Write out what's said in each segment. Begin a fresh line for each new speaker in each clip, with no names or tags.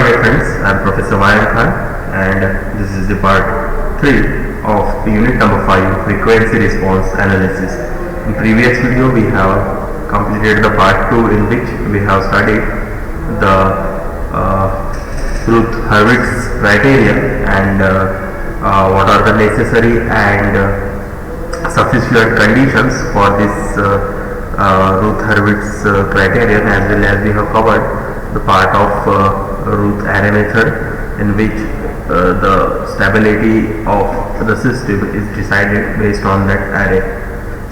dear friends, I am Professor Mayan Khan and this is the part 3 of unit number 5, frequency response analysis. In previous video we have completed the part 2 in which we have studied the Routh Hurwitz criteria and what are the necessary and sufficient conditions for this Routh Hurwitz criterion, as well as we have covered the part of Routh array method in which the stability of the system is decided based on that array.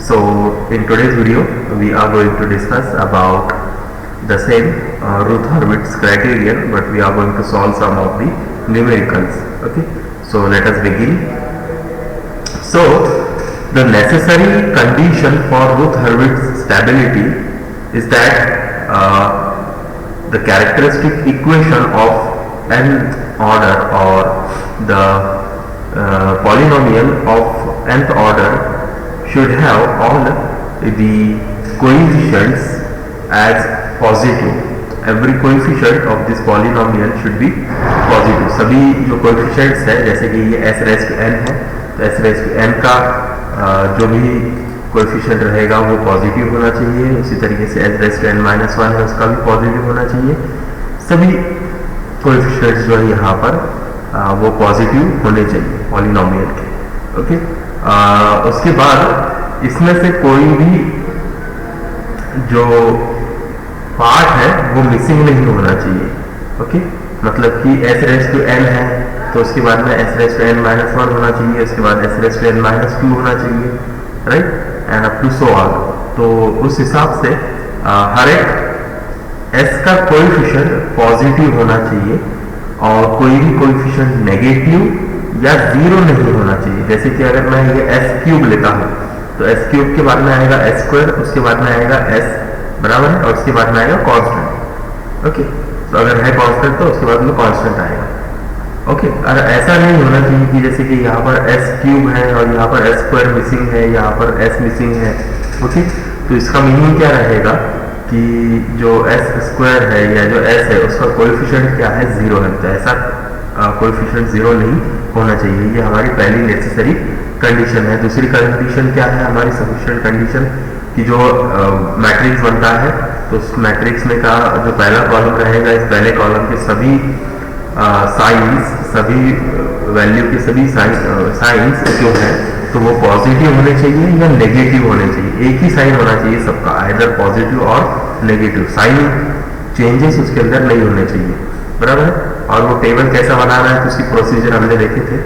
So in today's video we are going to discuss about the same Routh Hurwitz criterion, but we are going to solve some of the numericals. Okay, so let us begin. So the necessary condition for Routh Hurwitz stability is that the characteristic equation of nth order or the polynomial of nth order should have all the coefficients as positive. Every coefficient of this polynomial should be positive. सभी जो coefficients है, जैसे कि ये s raised to n है, तो s raised to n का जो भी कोएफिशिएंट रहेगा वो पॉजिटिव होना चाहिए. उसी तरीके से s raised to n minus 1 है, उसका भी पॉजिटिव होना चाहिए. सभी कोएफिशिएंट्स जो है यहाँ पर वो पॉजिटिव होने चाहिए पॉलिनोमियल के. ओके, उसके बाद इसमें से कोई भी जो पार्ट है वो मिसिंग नहीं होना चाहिए. ओके, मतलब कि s raised to n है तो उसके बाद में s raised to n minus 1 होना चाहिए, उसके बाद s raised to n minus 2 होना चाहिए, right, and up to so on. तो उस हिसाब से हर एक s का कोएफिशिएंट पॉजिटिव होना चाहिए और कोई भी कोएफिशिएंट नेगेटिव या जीरो नहीं होना चाहिए. जैसे कि अगर मैं ये s क्यूब लेता हूँ तो s क्यूब के बाद में आएगा s स्क्वायर, उसके बाद में आएगा s बराबर है और उसके बाद में आएगा कांस्टेंट. ओके, तो अगर है कांस्टेंट तो उसके बाद में कांस्टेंट आएगा. ओके, और ऐसा नहीं होना चाहिए कि जैसे कि यहाँ पर s क्यूब है और यहाँ पर s स्क्वायर मिसिंग है, यहाँ पर s मिसिंग है. ओके, तो इसका मीनिंग क्या रहेगा कि जो s स्क्वायर है या जो s है उसका कोएफिशिएंट क्या है, जीरो है. तो ऐसा कोएफिशिएंट जीरो नहीं होना चाहिए. ये हमारी पहली नेसेसरी कंडीशन है. दूसरी कंडीशन क्या है हमारी सफिशिएंट कंडीशन कि जो मैट्रिक्स बनता है तो उस मैट्रिक्स में का जो पहला कॉलम रहेगा, इस पहले कॉलम के सभी साइंस, सभी वैल्यू के सभी साइंस जो है तो वो पॉजिटिव होने चाहिए या नेगेटिव होने चाहिए. एक ही साइन होना चाहिए सबका, आइदर पॉजिटिव और नेगेटिव. साइन चेंजेस उसके अंदर नहीं होने चाहिए, बराबर है. और वो टेबल कैसा बनाना है तो उसकी प्रोसीजर हमने देखे थे,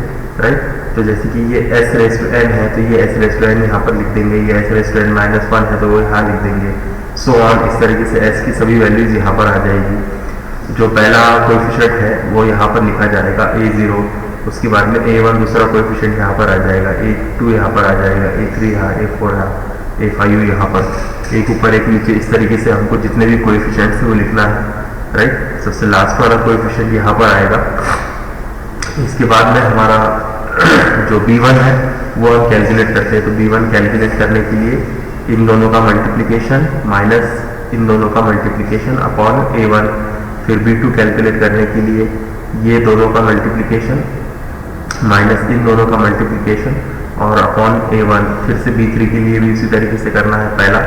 राइट. तो जैसे कि ये s raised to n है तो ये s raised to n यहाँ पर लिख देंगे, ये s raised to n minus 1 है तो वो यहाँ लिख देंगे, सो ऑन. इस तरीके से s की सभी वैल्यूज यहाँ पर आ जाएगी. जो पहला कोएफिशिएंट है वो यहाँ पर लिखा जाएगा a0, उसके बाद में a1 दूसरा कोएफिशिएंट यहाँ पर आ जाएगा, a2 यहाँ पर आ जाएगा, a3 यहाँ, a4 यहाँ, a5 यहाँ पर, एक ऊपर एक नीचे. इस तरीके से हमको जितने भी कोएफिशिएंट्स वो लिखना है, राइट. सबसे लास्ट वाला कोएफिशिएंट यहाँ पर आएगा. इसके बाद में हमारा जो b1 है वो हम कैलकुलेट करते हैं. तो b1 कैलकुलेट करने के लिए इन दोनों का मल्टीप्लिकेशन माइनस इन दोनों का मल्टीप्लिकेशन अपॉन a1, फिर b2 कैलकुलेट करने के लिए ये दोनों का मल्टीप्लिकेशन माइनस इन दोनों का मल्टीप्लिकेशन और अपॉन a1. फिर से b3 के लिए भी इसी तरीके से करना है, पहला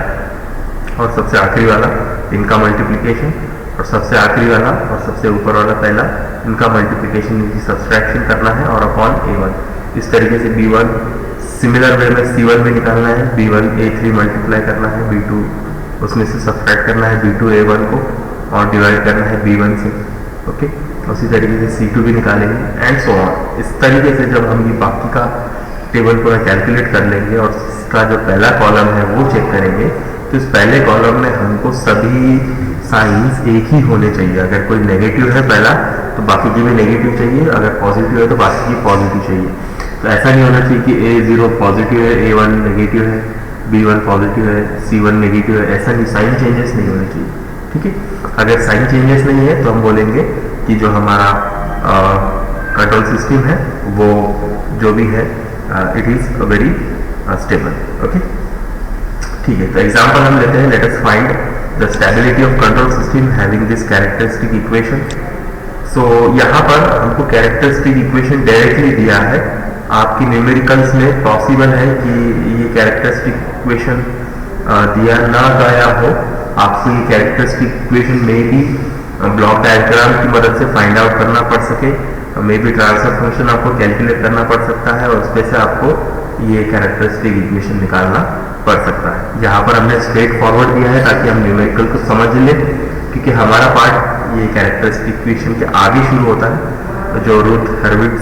और सबसे आखिरी वाला इनका मल्टीप्लिकेशन और सबसे आखिरी वाला और सबसे ऊपर वाला पहला इनका मल्टीप्लिकेशन, इनकी सब्सट्रैक्शन करना है और अपॉन a1. इस तरीके से b1 सिमिलर वे में c1 भी निकालना है, b1 a3 मल्टीप्लाई करना है, b2 उसमें से सब्सट्रैक्ट करना है b2 a1 को और डिवाइड करना है b1 से. ओके, उसी तरीके से c2 भी निकालेंगे एंड सो ऑन. इस तरीके से जब हम ये बाकी का टेबल पूरा कैलकुलेट कर लेंगे और इसका जो पहला कॉलम है वो चेक करेंगे तो इस पहले कॉलम में हमको सभी साइंस एक ही होने चाहिए. अगर कोई नेगेटिव है पहला तो बाकी की भी नेगेटिव चाहिए, अगर पॉजिटिव है तो बाकी की पॉजिटिव चाहिए. तो ऐसा नहीं होना चाहिए कि a0 पॉजिटिव है, a1 नेगेटिव है, b1 पॉजिटिव है, c1 नेगेटिव है. ऐसा नहीं, साइन चेंजेस नहीं होने चाहिए. ठीक है, अगर साइन चेंजेस नहीं है तो हम बोलेंगे कि जो हमारा कंट्रोल सिस्टम है वो जो भी है it is very stable. Okay, ठीक है. तो एग्जांपल हम लेते हैं. Let us find the stability of control system having this characteristic equation. So यहाँ पर हमको कैरेक्टरिस्टिक इक्वेशन डायरेक्टली दिया है। आपकी न्यूमेरिकल्स में पॉसिबल है कि ये कैरेक्टरिस्टिक इक्वेशन दिया ना गया हो, आपको ये कैरेक्टरिस्टिक इक्वेशन में भी ब्लॉक डायग्राम की मदद से फाइंड आउट करना पड़ सके, मे बी ट्रांसफर फंक्शन आपको कैलकुलेट करना पड़ सकता है और उसमें से आपको ये कैरेक्टरिस्टिक इक्वेशन निकालना पड़ सकता है। यहाँ पर हमने स्ट्रेट फॉरवर्ड दिया है ताकि हम न्यूमेरिकल को समझ लें, क्योंकि हमारा पार्ट ये कैरेक्टरिस्टिक इक्वेशन के आगे शुरू होता है। जो रूथ हर्विट्ज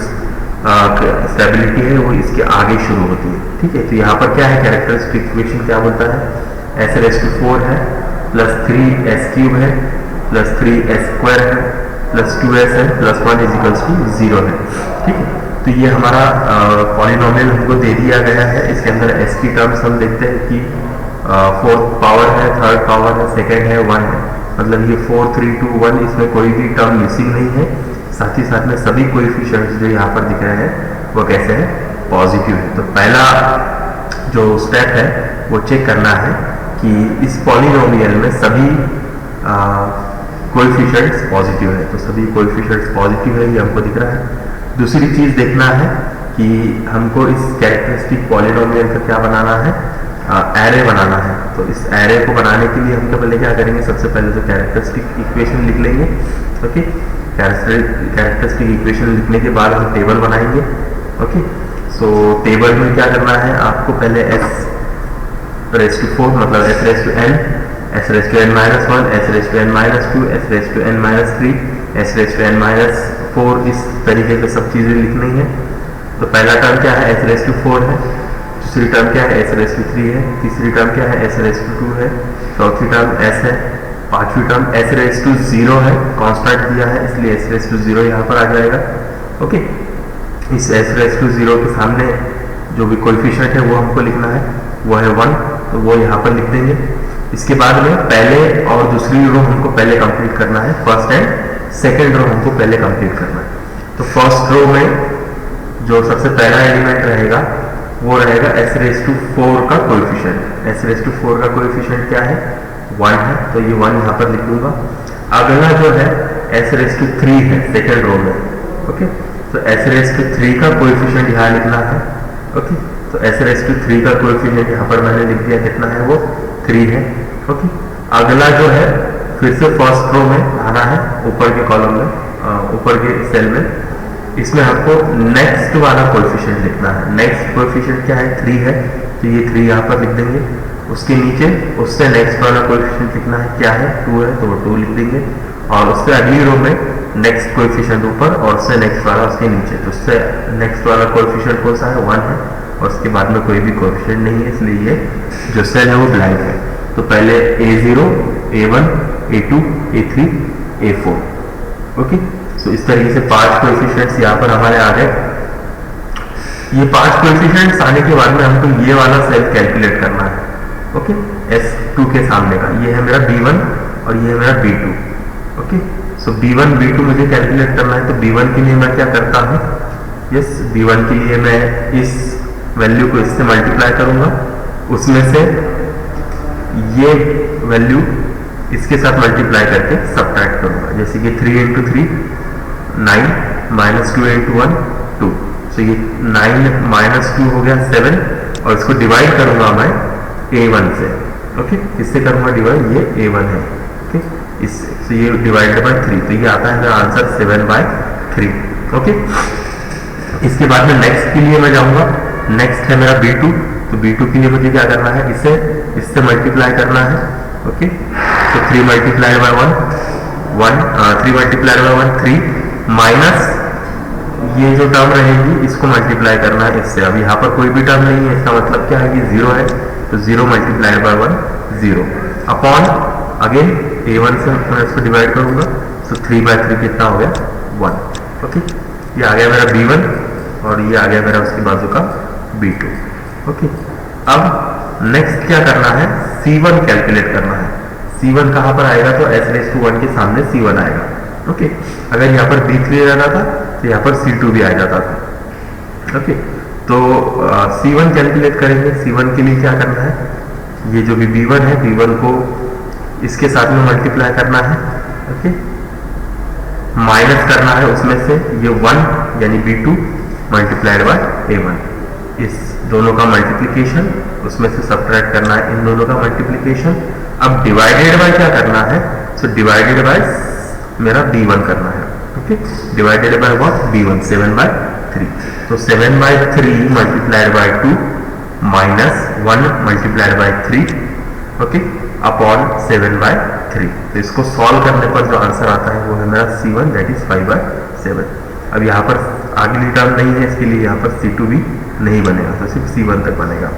स्टेबिलिटी है वो इसके आगे शुरू होती है। ठीक है, तो यहाँ पर क्या है, कैरेक्टरिस्टिक इक्वेशन क्या बोलता है, s⁴ है प्लस 3s³ है प्लस 3s² है प्लस 2s है प्लस 1 = 0 है। ठीक है, तो ये हमारा पॉलिनोमियल हमको दे दिया गया है। इसके अंदर s की टर्म्स हम देखते हैं कि 4th पावर है, 3rd पावर है, 2nd है, 1 है, मतलब ये 4 3 2 1, इसमें कोई भी टर्म मिसिंग नहीं है। साथ ही साथ में सभी कोएफिशिएंट्स जो यहाँ पर दिख रहे हैं वो कैसे है, पॉजिटिव है। तो पहला जो स्टेप है वो चेक करना है कि इस पॉलिनोमियल में सभी कोएफिशिएंट्स पॉजिटिव है। तो सभी कोएफिशिएंट्स पॉजिटिव है, ये हमको दिख रहा है। दूसरी चीज देखना है कि हमको इस कैरेक्टरिस्टिक पॉलिनोमियल का क्या बनाना है, एरे बनाना है। तो इस एरे को बनाने के लिए हम क्या पहले क्या करेंगे, सबसे पहले तो कैरेक्टरिस्टिक इक्वेशन लिख लेंगे। ओके, कैरेक्टरिस्टिक इक्वेशन लिखने के बाद हम टेबल बनाएंगे। ओके, सो टेबल में क्या करना है, आपको पहले s⁴ मतलब s⁴n, s⁴n-1, s⁴n-2, s⁴n-3, s⁴n-4, इस तरीके से सब चीजें लिखनी है। तो पहला टर्म क्या है, s⁴ है, दूसरी टर्म क्या है, s⁴ है, तीसरी टर्म क्या है, s⁴ है, चौथी टर्म s है, पांचवी टर्म s⁴ है, कांस्टेंट दिया है इसलिए s⁴ यहाँ पर आ जाएगा। ओके, इस s⁴ के सामने जो भी कोएफिशिएंट है वो हमको लिखना है, वो है 1, तो वो यहाँ पर लिख देंगे। इसके बाद में पहले और दूसरी रो हमको पहले कंप्लीट करना है, फर्स्ट एंड सेकेंड रो हमको पहले कंप्लीट करना है। तो फर्स्ट रो में जो सबसे पहला एलिमेंट रहेगा वो रहेगा s⁴ का कोएफिशिएंट। s⁴ का कोएफिशिएंट क्या है, 1 है, तो ये 1 यहाँ पर लिख दूंगा। अगला जो है s⁴ है सेकेंड रो में। ओके, तो s⁴ का कोएफिशिएंट यहाँ लिखना है। ओके, तो s⁴ का कोएफिशिएंट यहाँ पर मैंने लिख दिया, कितना है वो 3 है। ओके, अगला जो है फिर से फर्स्ट रो में आना है, ऊपर के कॉलम में, ऊपर के सेल में, इसमें आपको नेक्स्ट वाला कोएफिशिएंट लिखना है। नेक्स्ट कोएफिशिएंट क्या है, 3 है, तो ये 3 यहाँ पर लिख देंगे। उसके नीचे उससे नेक्स्ट वाला कोएफिशिएंट लिखना है, क्या है, 2 है, तो वो 2 लिख देंगे। और उससे अगली रो में नेक्स्ट कोएफिशिएंट ऊपर और उससे नेक्स्ट वाला उसके नीचे, तो उससे नेक्स्ट वाला कोएफिशिएंट कौन सा है, 1 है, और उसके बाद में कोई भी कोएफिशिएंट नहीं है, इसलिए ये जो सेल है वो ब्लैंक है। तो पहले a0, a1, a2, a3, a4। Okay, सो इस तरीके से 5 कोएफिशिएंट्स यहाँ पर हमारे आ गए। ये 5 कोएफिशिएंट्स आने के बाद में हमको ये वाला सेल कैलकुलेट करना है। ओके, S2 के सामने का, ये है मेरा B1 और ये है मेरा B2। ओके, सो B1 B2 मुझे कैलकुलेट करना है। तो B1 के लिए मैं क्या करता हूँ, यस, B1 के लिए मैं इस वैल्यू को इससे मल्टीप्लाई करूंगा, उसमें से ये वैल्यू इसके साथ मल्टीप्लाई करके सब्ट्रैक्ट करूंगा। जैसे कि 3 × 3 9 -2 × 1 2, सो ये 9 - 2 हो गया 7, और इसको डिवाइड करूंगा मैं a1 से। ओके, इससे करूंगा डिवाइड, ये a1 है। ओके, इससे, तो ये डिवाइडेड बाय 3, तो ये आता है मेरा आंसर 7/3। ओके, इसके बाद में नेक्स्ट के लिए मैं जाऊंगा। नेक्स्ट है मेरा B2, तो B2 के लिए मुझे क्या करना है, इससे मल्टीप्लाई करना है। ओके, तो 3 × 1 1, 3 × 1 3, माइनस ये जो टर्म रहेगी इसको मल्टीप्लाई करना है इससे। अब यहाँ पर कोई भी टर्म नहीं है, इसका मतलब क्या है कि 0 है, तो 0 × 1 0, अपॉन अगेन a1 से मैं इसको डिवाइड करूंगा, तो 3/3 कितना हो गया, 1। ओके, ये आ गया मेरा B1 और ये आ गया मेरा उसके बाजू का B2। ओके, अब नेक्स्ट क्या करना है, C1 कैलकुलेट करना है। C1 कहाँ पर आएगा, तो s⁴ के सामने C1 आएगा। ओके, अगर यहाँ पर B3 रहता था तो यहाँ पर C2 भी आ जाता था। ओके, तो C1 कैलकुलेट करेंगे। C1 के लिए क्या करना है, ये जो भी B1 है, B1 को इसके साथ में मल्टीप्लाई करना है। ओके, माइनस करना है उसमें से ये 1 यानी B2 मल्टीप्लाइड बाय A1, इस दोनों का मल्टीप्लिकेशन, उसमें से सब्ट्रैक्ट करना है इन दोनों का मल्टीप्लिकेशन। अब डिवाइडेड बाय क्या करना है, सो डिवाइडेड बाय मेरा B1 करना है, okay, divided by what, B1, 7/3, तो 7/3 multiplied by 2 minus 1 multiplied by 3, okay, upon 7/3। तो इसको सॉल्व करने पर जो आंसर आता है वो है मेरा C1, दैट इज 5/7। अब यहाँ पर अगली टर्म नहीं है, इसके लिए यहाँ पर C2 भी नहीं बनेगा, तो सिर्फ C1 तक बनेगा।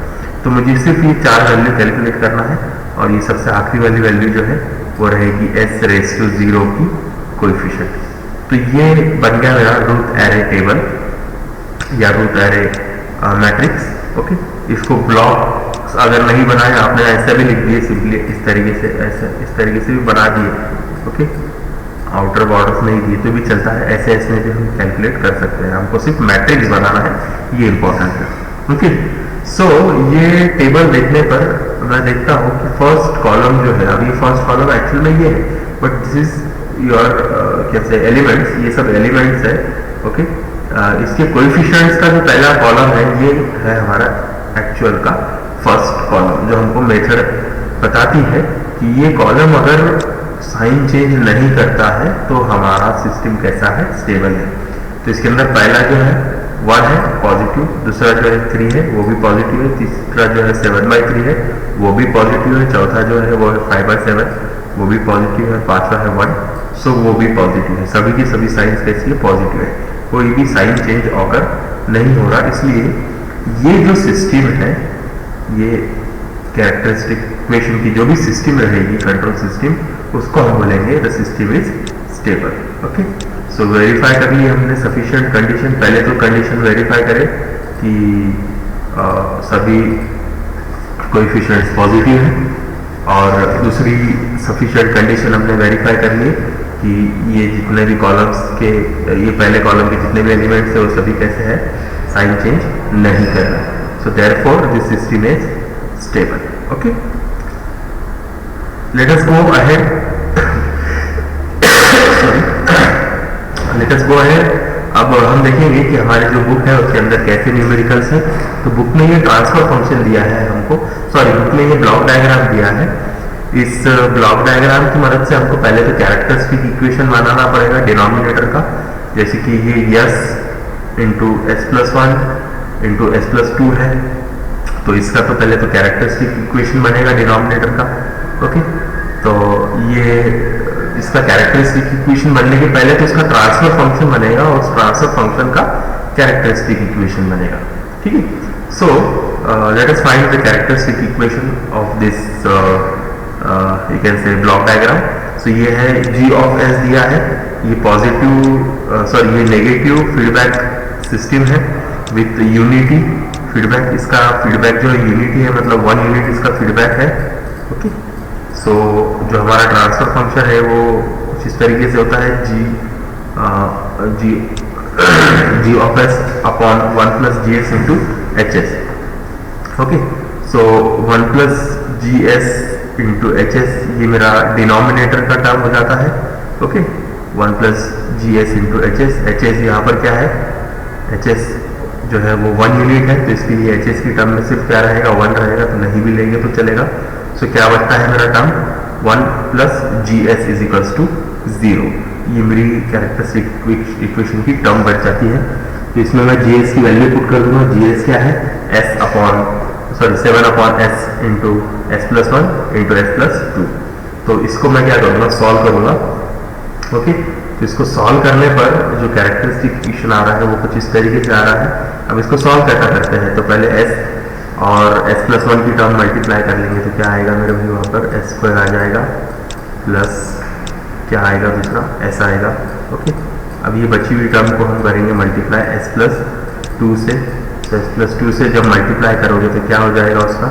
तो मुझे सिर्फ ये 4 वैल्यू कैलकुलेट करना है, और ये सबसे आखिरी वाली वैल्यू जो है वो रहेगी S⁻0 की कोएफिशिएंट। तो ये बन गया मेरा रूट एरे टेबल या रूट एरे मैट्रिक्स, ओके। इसको ब्लॉक अगर नहीं बनाए आपने ऐसा भी लिख दिए, सिंपली इस तरीके से, ऐसा इस तरीके से भी बना दिए, ओके, आउटर बॉर्डर्स नहीं दिए तो भी चलता है, ऐसे ऐसे भी हम कैलकुलेट कर सकते हैं। हमको सिर्फ मैट्रिक्स बनाना है, ये इंपॉर्टेंट है, ओके। सो ये टेबल देखने पर मैं देखता हूँ कि फर्स्ट कॉलम जो है, अभी फर्स्ट कॉलम एक्चुअल में ये है, बट दिस इज योर कैसे एलिमेंट्स, ये सब एलिमेंट्स है, ओके। इसके कोएफिशिएंट्स का जो पहला कॉलम है ये है हमारा एक्चुअल का फर्स्ट कॉलम, जो हमको मेथड बताती है कि ये कॉलम अगर साइन चेंज नहीं करता है तो हमारा सिस्टम कैसा है, स्टेबल है। तो इसके अंदर पहला जो है 1 है पॉजिटिव, दूसरा जो है 3 है वो भी पॉजिटिव है, तीसरा जो है 7/3 है वो भी पॉजिटिव है, चौथा जो है वो है 5/7 वो भी पॉजिटिव है, पांचवा है 1, सो वो भी पॉजिटिव है। सभी की सभी साइंस कैसी है, पॉजिटिव है, कोई भी साइन चेंज ऑकर नहीं हो रहा। इसलिए ये जो सिस्टम है, ये कैरेक्टरिस्टिक इक्वेशन की जो भी सिस्टम रहेगी, कंट्रोल सिस्टम, उसको हम बोलेंगे the system is stable, okay. So verify कर ली हमने सफिशिएंट कंडीशन। पहले तो कंडीशन वेरीफाई करें कि सभी कोएफिशिएंट्स पॉजिटिव हैं, और दूसरी सफिशिएंट कंडीशन हमने वेरीफाई कर ली कि ये जितने भी कॉलम्स के, ये पहले कॉलम के जितने भी एलिमेंट्स है वो सभी कैसे हैं, साइन चेंज नहीं कर रहा है। So therefore this system is stable, okay. Let us go ahead sorry let us go ahead। अब हम देखेंगे कि हमारी जो बुक है उसके अंदर कैसे न्यूमेरिकल्स है। तो बुक में ये ट्रांसफर फंक्शन दिया है हमको, सॉरी बुक में ये ब्लॉक डायग्राम दिया है। इस ब्लॉक डायग्राम की मदद से हमको पहले तो कैरेक्टरिस्टिक इक्वेशन बनाना पड़ेगा डिनोमिनेटर का, जैसे कि ये S into S+1 into S+2 है, तो इसका तो पहले तो कैरेक्टरिस्टिक इक्वेशन बनेगा डिनोमिनेटर का, ओके। तो ये इसका कैरेक्टरिस्टिक इक्वेशन बनने के पहले तो इसका ट्रांसफर फंक्शन बनेगा, और उस ट्रांसफर फंक्शन का कैरेक्टरिस्टिक इक्वेशन बनेगा, ठीक है। So let us find the characteristic equation of this you can say block diagram. So ये है G ऑफ S दिया है, ये पॉजिटिव सॉरी ये नेगेटिव फीडबैक सिस्टम है विथ यूनिटी फीडबैक। इसका फीडबैक जो है यूनिटी है, मतलब 1 यूनिट इसका फीडबैक है, ओके। सो जो हमारा ट्रांसफर फंक्शन है वो कुछ इस तरीके से होता है, G ऑफ S upon 1 plus GS into HS, okay. सो 1 प्लस GS इंटू HS ये मेरा डिनोमिनेटर का टर्म हो जाता है, okay. 1 plus GS into HS यहाँ पर क्या है, HS जो है वो 1 यूनिट है, तो इसके लिए HS की टर्म में सिर्फ क्या रहेगा, 1 रहेगा, तो नहीं भी लेंगे तो चलेगा। सो क्या बचता है मेरा term, 1 plus GS is equals to 0। ये मेरी कैरेक्टरिस्टिक इक्वेशन की टर्म बच जाती है। तो इसमें मैं GS की वैल्यू पुट कर दूंगा। GS क्या है, 7/S into S+1 into S+2। तो इसको मैं क्या करूँगा, सॉल्व करूँगा, ओके। तो इसको सॉल्व करने पर जो कैरेक्टरिस्टिक इक्वेशन आ रहा है वो कुछ इस तरीके से आ रहा है। अब इसको सॉल्व कैसा करते हैं, तो पहले S और S+1 की टर्म मल्टीप्लाई कर लेंगे, तो क्या आएगा मेरे भाई वहाँ पर S² आ जाएगा, प्लस क्या आएगा दूसरा S आएगा, ओके। अब ये बची हुई टर्म को हम करेंगे मल्टीप्लाई S+2 से। तो S+2 से जब मल्टीप्लाई करोगे तो क्या हो जाएगा उसका,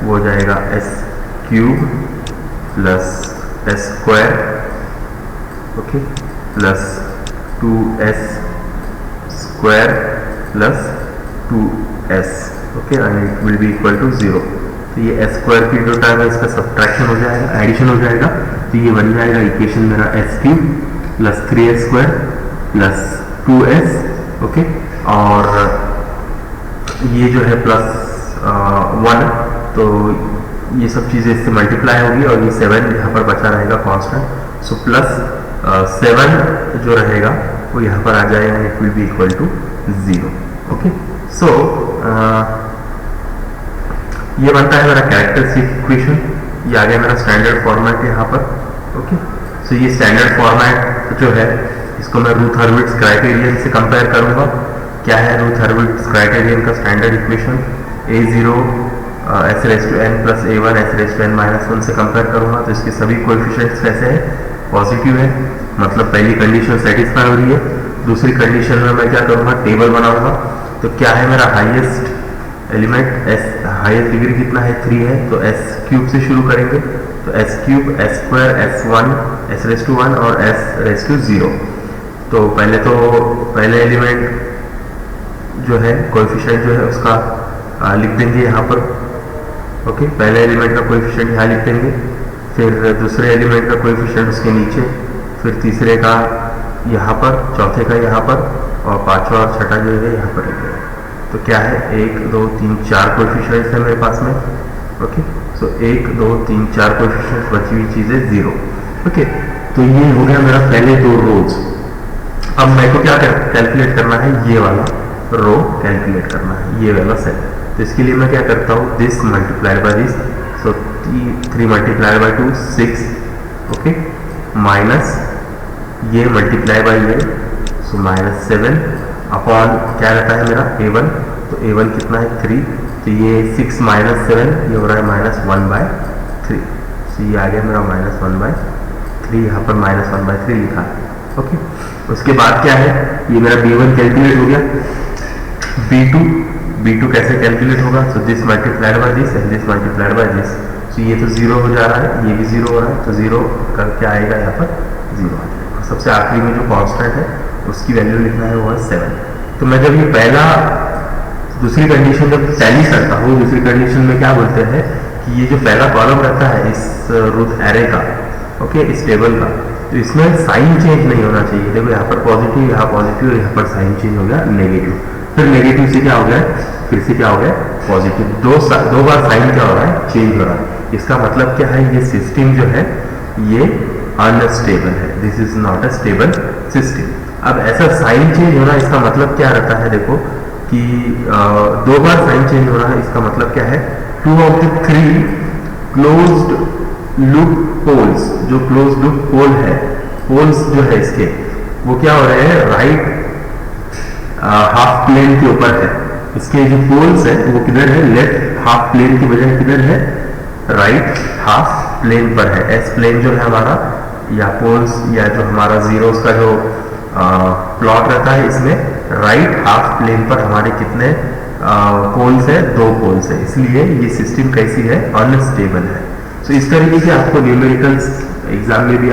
वो हो जाएगा S³ plus S², okay, plus 2S² plus 2S, okay, and it will be equal to 0। तो ये S² की जो टर्म है इसका सब्ट्रैक्शन हो जाएगा, एडिशन हो जाएगा, तो ये बन जाएगा इक्वेशन मेरा S³ plus 3s² plus 2s, okay, और ये जो है प्लस 1, तो ये सब चीज़ें इससे मल्टीप्लाई होगी और ये 7 यहाँ पर बचा रहेगा कांस्टेंट। सो प्लस 7 जो रहेगा वो यहाँ पर आ जाएगा, it will be equal to 0, okay. So ये बनता है मेरा कैरेक्टरिस्टिक इक्वेशन। ये आ गया मेरा स्टैंडर्ड फॉर्मेट यहाँ पर, ओके। सो ये स्टैंडर्ड फॉर्मेट जो है इसको मैं रूथ हर्विट्ज क्राइटेरियन से कंपेयर करूंगा। क्या है रूथ हर्विट्ज क्राइटेरियन का standard equation? a0 s⁻n plus a1 s⁻n−1 से कंपेयर करूंगा। तो इसके सभी कोएफिशिएंट्स कैसे हैं? पॉजिटिव है, मतलब पहली कंडीशन सेटिस्फाई हो रही है। दूसरी कंडीशन में मैं क्या करूंगा? टेबल बनाऊंगा। तो क्या है मेरा हाईएस्ट एलिमेंट? हाईएस्ट डिग्री कितना है? 3 है, तो s³ से शुरू करेंगे। तो s³ s² s1 s⁻1 और s⁻0। तो पहले एलिमेंट जो है कोएफिशिएंट जो है उसका लिख देंगे यहाँ पर, ओके। पहले एलिमेंट का कोएफिशिएंट यहाँ लिख देंगे, फिर दूसरे एलिमेंट का कोएफिशिएंट उसके नीचे, फिर तीसरे का यहाँ पर, चौथे का यहाँ पर, और पांचवा और छठा जो है यहाँ पर लिखेंगे। तो क्या है? 1 2 3 4 कोएफिशिएंट्स है मेरे पास में, ओके। सो 1 2 3 4 कोएफिशिएंट्स, बची हुई चीज़ है 0, ओके। तो ये हो गया मेरा पहले 2 रोज। अब मेरे को क्या कैलकुलेट करना है? ये वाला रो कैलकुलेट करना है, ये वाला सेल। तो इसके लिए मैं क्या करता हूँ? This multiplied by this, so 3 multiplied by 2 6, okay, minus ये मल्टीप्लाई बाय ये, सो -7 अपॉन क्या रहता है मेरा? a1। तो a1 कितना है? 3। तो ये 6 - 7 ये हो रहा है -1/3। तो ये आ गया मेरा -1/3, यहाँ पर -1/3 लिखा है, ओके। उसके बाद क्या है? ये मेरा b1 कैलकुलेट हो गया। b2 कैसे कैलकुलेट होगा? So this multiplied by this and this multiplied by this. So ये तो 0 हो जा रहा है, ये भी 0 हो रहा है, तो 0 का क्या आएगा यहाँ पर? 0 आ जाएगा। सबसे आखिरी में जो कांस्टेंट है उसकी वैल्यू लिखना है, वो है 7। तो मैं जब ये दूसरी कंडीशन जब टैली करता हूँ, दूसरी कंडीशन में क्या बोलते हैं कि ये जो पहला कॉलम रहता है इस रूथ एरे का, ओके, इस टेबल का, तो इसमें साइन चेंज नहीं होना चाहिए। देखो यहाँ पर पॉजिटिव, यहाँ पॉजिटिव, और यहाँ पर साइन चेंज हो गया नेगेटिव, फिर नेगेटिव से क्या हो गया? फिर से क्या हो गया? पॉजिटिव। दो बार साइन क्या हो रहा है? चेंज हो रहा है। इसका मतलब क्या है? ये सिस्टम जो है ये अनस्टेबल है, this is not a stable system. अब ऐसा साइन चेंज होना, इसका मतलब क्या रहता है? देखो कि 2 बार साइन चेंज हो रहा है, इसका मतलब क्या है? 2 of the 3 closed loop poles, जो क्लोज्ड लूप पोल है, पोल्स जो है इसके, वो क्या हो रहे हैं? राइट हाफ प्लेन के ऊपर है। इसके जो पोल्स है वो किधर है? लेफ्ट हाफ प्लेन की बजाय किधर है? राइट हाफ प्लेन पर है। एस प्लेन जो है हमारा, या पोल्स या जो हमारा जीरोस का जो प्लॉट रहता है, इसमें राइट हाफ प्लेन पर हमारे कितने पोल्स है? 2 पोल्स है, इसलिए ये सिस्टम कैसी है? अनस्टेबल है। सो इस तरीके से आपको न्यूमेरिकल्स एग्जाम में भी